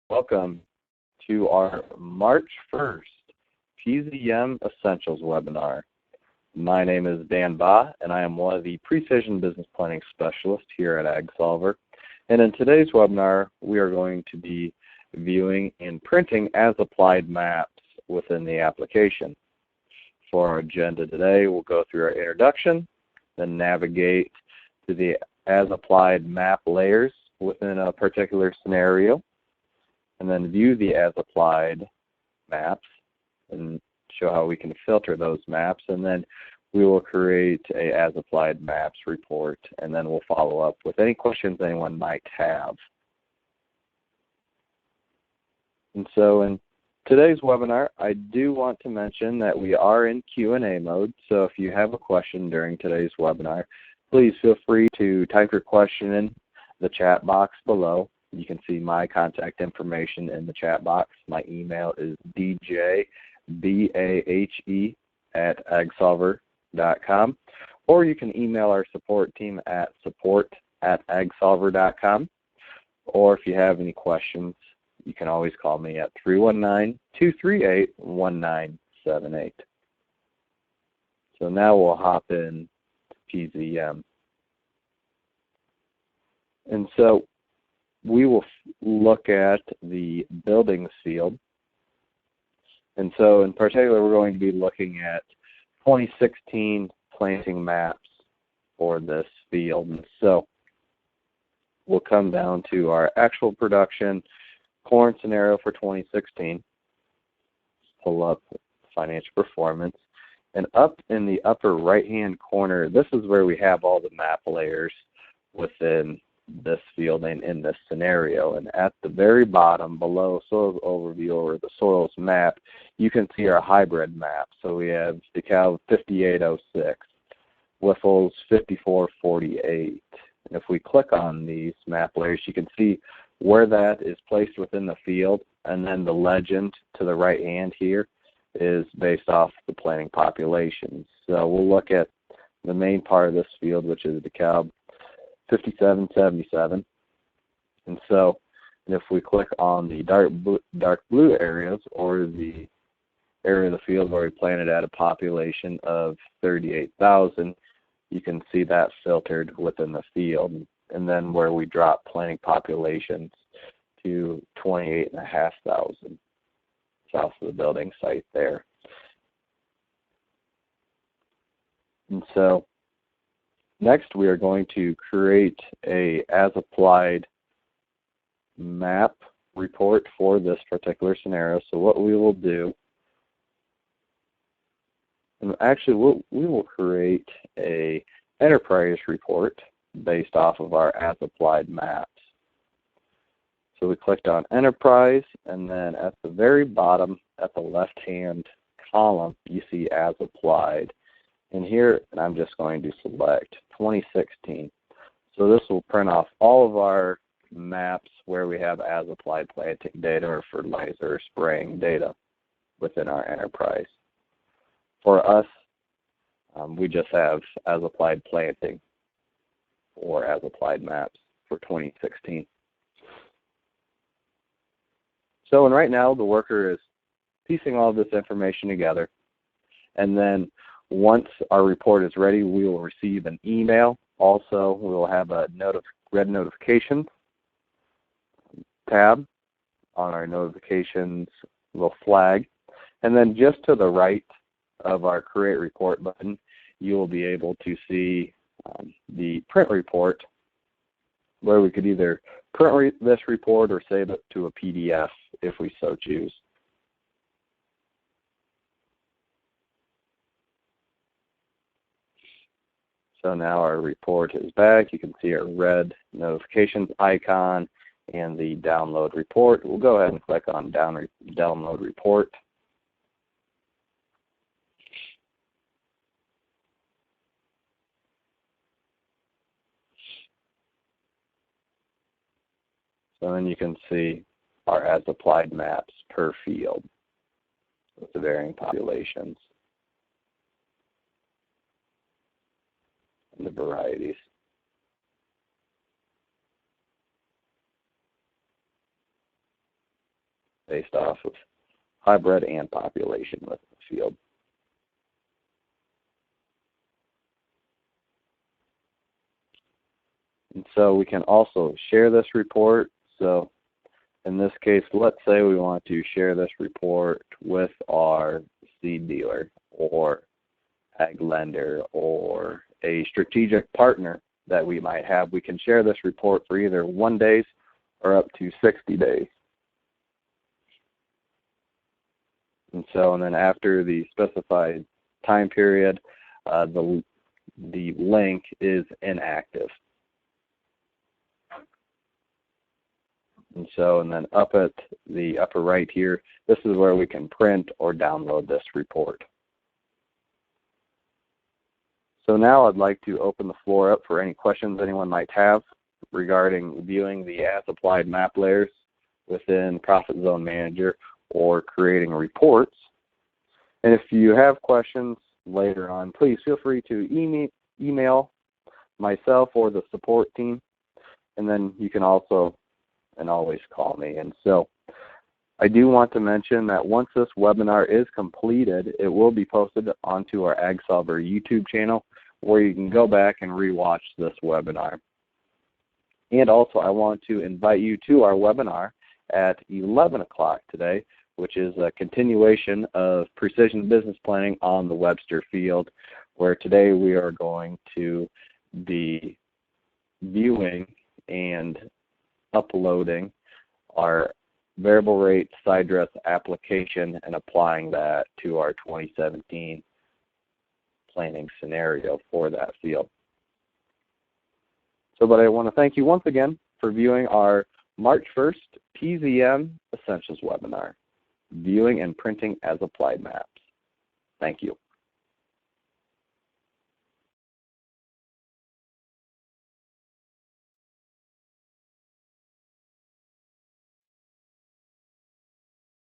Welcome to our March 1st PZM Essentials webinar. My name is Dan Ba, and I am one of the Precision Business Planning Specialists here at AgSolver. And in today's webinar, we are going to be viewing and printing as-applied maps within the application. For our agenda today, we'll go through our introduction, then navigate to the as-applied map layers within a particular scenario, and then view the as-applied maps and show how we can filter those maps, and then we will create a as-applied maps report, and then we'll follow up with any questions anyone might have. And so in today's webinar, I do want to mention that we are in Q&A mode, so if you have a question during today's webinar, please feel free to type your question in the chat box below. You can see my contact information in the chat box. My email is djbahe@agsolver.com, or you can email our support team at support@agsolver.com. Or if you have any questions, you can always call me at 319-238-1978. So now we'll hop in to PZM. And so we will look at the buildings field. And so in particular, we're going to be looking at 2016 planting maps for this field. And so we'll come down to our actual production corn scenario for 2016, pull up financial performance, and up in the upper right-hand corner, this is where we have all the map layers within this field and in this scenario. And at the very bottom below soils overview or the soils map, you can see our hybrid map. So we have DeKalb 5806, Whiffles 5448. And if we click on these map layers, you can see where that is placed within the field, and then the legend to the right hand here is based off the planting populations. So we'll look at the main part of this field, which is DeKalb 5777. And so if we click on the dark blue areas, or the area of the field where we planted at a population of 38,000, you can see that filtered within the field. And then where we drop planting populations to 28,500 south of the building site there. And so next, we are going to create a as-applied map report for this particular scenario. So what we will do, and actually we will create a enterprise report based off of our as-applied maps. So we clicked on enterprise, and then at the very bottom at the left-hand column, you see as-applied. And here, and I'm just going to select 2016. So this will print off all of our maps where we have as-applied planting data or fertilizer or spraying data within our enterprise. For us, we just have as-applied planting or as-applied maps for 2016. So and right now, the worker is piecing all of this information together, and then once our report is ready, we will receive an email. Also, we will have a red notifications tab on our notifications little flag. And then just to the right of our Create Report button, you will be able to see the print report, where we could either print this report or save it to a PDF if we so choose. So now our report is back. You can see our red notifications icon and the download report. We'll go ahead and click on download report. So then you can see our as-applied maps per field with the varying populations and the varieties. based off of hybrid and population within the field. And so we can also share this report. So in this case, let's say we want to share this report with our seed dealer or ag lender or a strategic partner that we might have. We can share this report for either 1 day or up to 60 days. And then after the specified time period, the link is inactive. And then up at the upper right here, this is where we can print or download this report. So now I'd like to open the floor up for any questions anyone might have regarding viewing the AsApplied map layers within Profit Zone Manager or creating reports. And if you have questions later on, please feel free to email myself or the support team. And then you can also and always call me. And so I do want to mention that once this webinar is completed, it will be posted onto our AgSolver YouTube channel where you can go back and rewatch this webinar. And also I want to invite you to our webinar at 11 o'clock today, which is a continuation of Precision Business Planning on the Webster field, where today we are going to be viewing and uploading our variable rate side dress application and applying that to our 2017 planning scenario for that field. But I want to thank you once again for viewing our March 1st PZM Essentials webinar, Viewing and Printing AsApplied Maps. Thank you.